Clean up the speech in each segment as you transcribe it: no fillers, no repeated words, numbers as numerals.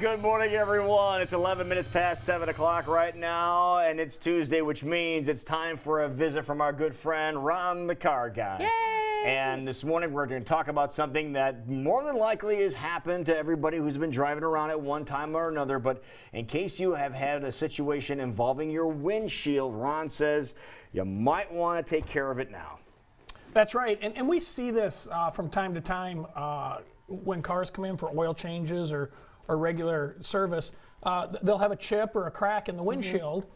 Good morning, everyone. It's 11 minutes past 7 o'clock right now, and it's Tuesday, which means it's time for a visit from our good friend, Ron the Car Guy. Yay! And this morning, we're going to talk about something that more than likely has happened to everybody who's been driving around at one time or another. But in case you have had a situation involving your windshield, Ron says you might want to take care of it now. That's right, and we see this from time to time when cars come in for oil changes or regular service. They'll have a chip or a crack in the windshield,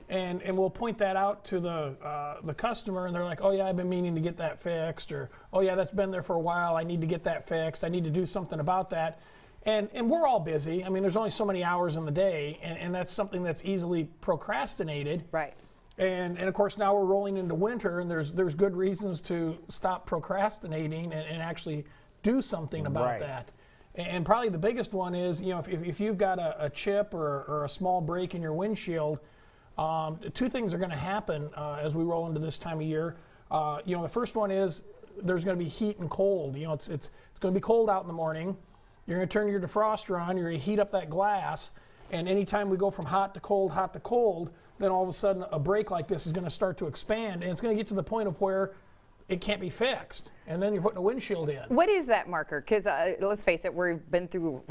and we'll point that out to the customer, and they're like, oh yeah, I've been meaning to get that fixed, or oh yeah, that's been there for a while, I need to get that fixed, I need to do something about that. And we're all busy. I mean, there's only so many hours in the day, and that's something that's easily procrastinated. Right. And of course now we're rolling into winter, and there's good reasons to stop procrastinating and actually do something about that. And probably the biggest one is, you know, if you've got a chip or a small break in your windshield, two things are going to happen as we roll into this time of year. You know, the first one is there's going to be heat and cold. You know, it's going to be cold out in the morning. You're going to turn your defroster on. You're going to heat up that glass. And anytime we go from hot to cold, then all of a sudden a break like this is going to start to expand, and it's going to get to the point of where it can't be fixed, and then you're putting a windshield in. What is that marker? Because let's face it, we're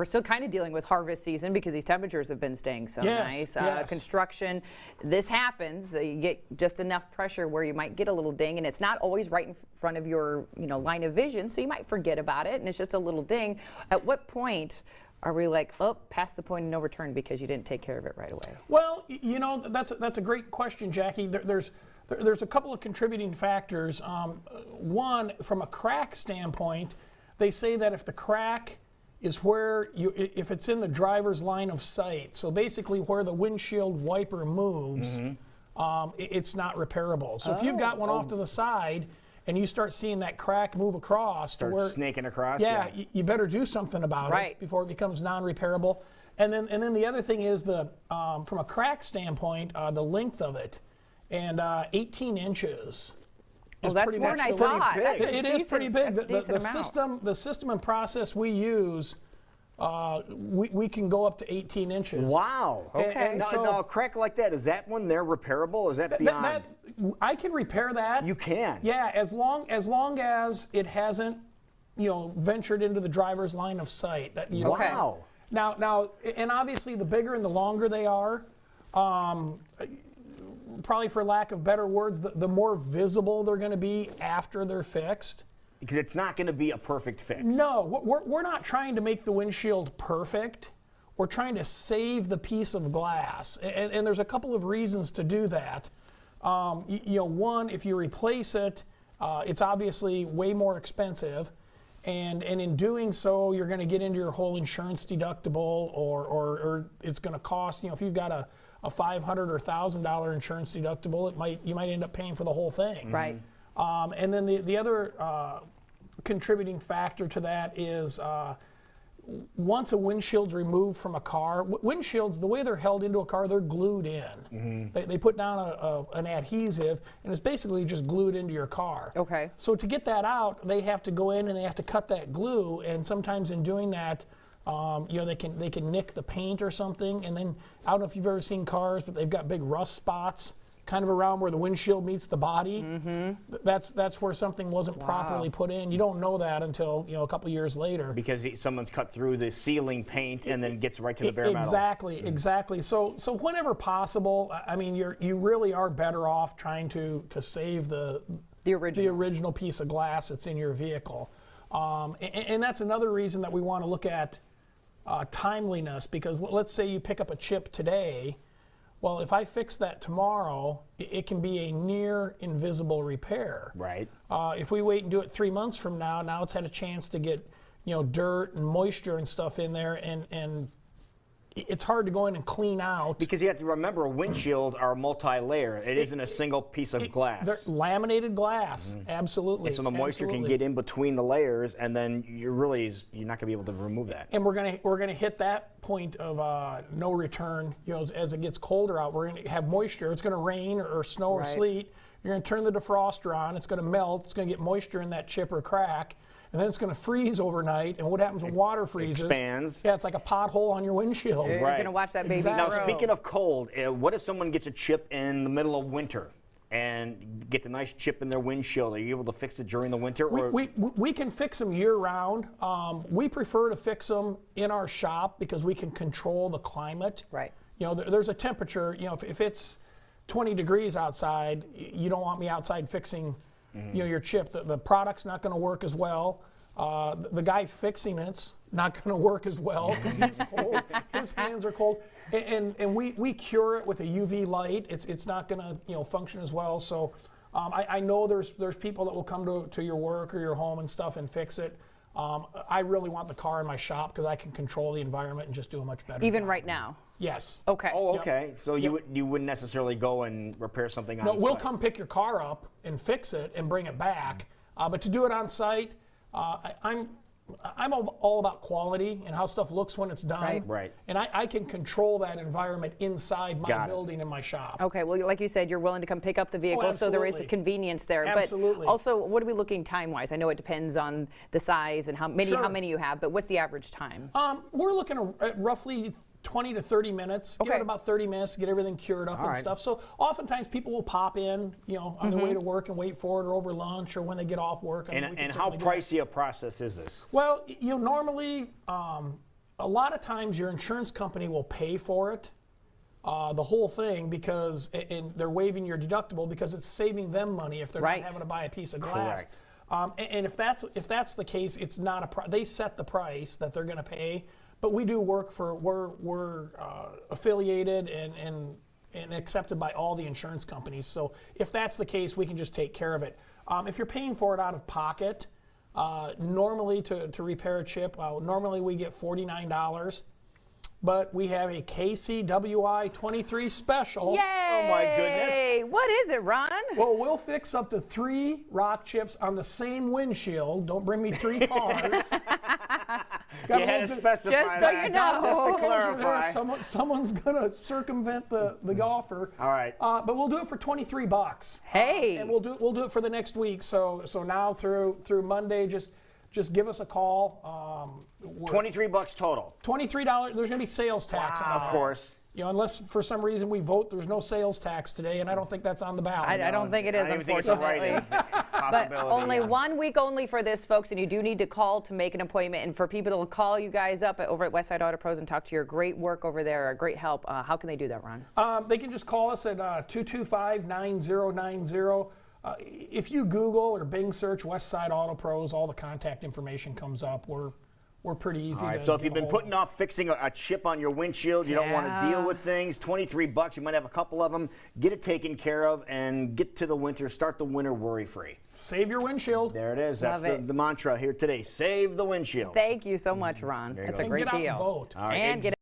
still kind of dealing with harvest season because these temperatures have been staying so nice. Yes. Construction, this happens. You get just enough pressure where you might get a little ding, and it's not always right in front of your line of vision, so you might forget about it, and it's just a little ding. At what point are we like, oh, past the point of no return because you didn't take care of it right away? Well, you know, that's a great question, Jackie. There's a couple of contributing factors. One, from a crack standpoint, they say that if the crack is where if it's in the driver's line of sight, so basically where the windshield wiper moves, it's not repairable. So if you've got one off to the side and you start seeing that crack move across, Snaking across. Yeah, you better do something about it before it becomes non-repairable. And then the other thing is from a crack standpoint, the length of it. And 18 inches. Well, that's more than I thought. It is pretty big. The system and process we use, we can go up to 18 inches. Wow. Okay. Now, a crack like that, is that one there repairable? Or is that beyond? I can repair that. You can. Yeah, as long as it hasn't, ventured into the driver's line of sight. Wow. Now, and obviously, the bigger and the longer they are, probably for lack of better words, the more visible they're going to be after they're fixed. Because it's not going to be a perfect fix. No, we're not trying to make the windshield perfect. We're trying to save the piece of glass. And there's a couple of reasons to do that. One, if you replace it, it's obviously way more expensive. And in doing so, you're going to get into your whole insurance deductible, or it's going to cost, if you've got a $500 or $1,000 insurance deductible, you might end up paying for the whole thing. Right. And then the other contributing factor to that is once a windshield's removed from a car, windshields, the way they're held into a car, they're glued in. They put down an adhesive, and it's basically just glued into your car. Okay. So to get that out, they have to go in and they have to cut that glue, and sometimes in doing that, they can nick the paint or something. And then I don't know if you've ever seen cars, but they've got big rust spots kind of around where the windshield meets the body. That's where something wasn't properly put in. You don't know that until a couple years later. Because someone's cut through the sealing paint and then gets right to the bare metal. Exactly. So whenever possible, I mean, you really are better off trying to save the original piece of glass that's in your vehicle. And that's another reason that we want to look at timeliness, because let's say you pick up a chip today. Well, if I fix that tomorrow, it can be a near invisible repair. Right. If we wait and do it 3 months from now it's had a chance to get, dirt and moisture and stuff in there, and it's hard to go in and clean out. Because you have to remember, windshields are multi-layer. It isn't a single piece of glass. They're laminated glass, absolutely. And so the moisture can get in between the layers, and then you're not going to be able to remove that. And we're gonna hit that point of no return. As it gets colder out, we're gonna have moisture. It's gonna rain or snow or sleet. You're going to turn the defroster on. It's going to melt. It's going to get moisture in that chip or crack. And then it's going to freeze overnight. And what happens when water freezes? Expands. Yeah, it's like a pothole on your windshield. You're Right. going to watch that baby Exactly. Now, grow. speaking of cold, what if someone gets a chip in the middle of winter and gets a nice chip in their windshield? Are you able to fix it during the winter? Or? We can fix them year-round. We prefer to fix them in our shop because we can control the climate. Right. You know, there's a temperature. You know, if it's 20 degrees outside, you don't want me outside fixing, you know, your chip. The product's not going to work as well. The guy fixing it's not going to work as well because he's cold. His hands are cold, and we cure it with a UV light. It's not going to function as well. So I know there's people that will come to your work or your home and stuff and fix it. I really want the car in my shop because I can control the environment and just do a much better Even job. right now. Yes. Okay. Oh, okay. So you wouldn't necessarily go and repair something on No, we'll site. come pick your car up and fix it and bring it back. But to do it on site, I'm all about quality and how stuff looks when it's done. Right. Right. And I can control that environment inside my Got it. building in my shop. Okay, well, like you said, you're willing to come pick up the vehicle, so there is a absolutely. convenience there. Absolutely. But also, what are we looking time-wise? I know it depends on the size and how many Sure. you have, but what's the average time? We're looking at roughly 20 to 30 minutes. Give Okay. it about 30 minutes to get everything cured up and right. stuff. So oftentimes people will pop in, on their way to work and wait for it, or over lunch, or when they get off work. I mean, we can And how certainly do that. pricey a process is this? Well, normally, a lot of times your insurance company will pay for it, the whole thing, because and they're waiving your deductible because it's saving them money if they're Right. not having to buy a piece of glass. Correct. And if that's the case, it's not they set the price that they're going to pay. But we do work for we're affiliated and accepted by all the insurance companies. So if that's the case, we can just take care of it. If you're paying for it out of pocket, normally to repair a chip, normally we get $49. But we have a KCWI 23 special. Yay! Oh, my goodness. What is it, Ron? Well, we'll fix up to 3 rock chips on the same windshield. Don't bring me 3 cars. You had to specify Just so that. you know. Just to There, clarify. someone's gonna circumvent the golfer. All right. But we'll do it for $23. Hey. And we'll do it for the next week. So now through Monday, just give us a call. $23 total. $23. There's gonna be sales tax on Of it. course. Unless for some reason we vote, there's no sales tax today, and I don't think that's on the ballot. I don't think it is, I don't even think it's a unfortunately. write-in But possibility, only yeah. 1 week only for this, folks, and you do need to call to make an appointment. And for people to call you guys up over at Westside Auto Pros and talk to your great work over there, great help, how can they do that, Ron? They can just call us at 225-9090. If you Google or Bing search Westside Auto Pros, all the contact information comes up. We're pretty easy. All right, to so if get you've a been hold putting off fixing a chip on your windshield, you don't want to Yeah. deal with things, $23, you might have a couple of them, get it taken care of and get to the winter, start the winter worry-free. Save your windshield. There it is. Love That's it. the mantra here today. Save the windshield. Thank you so much, Ron. That's a And great get out deal. and vote. All right, And get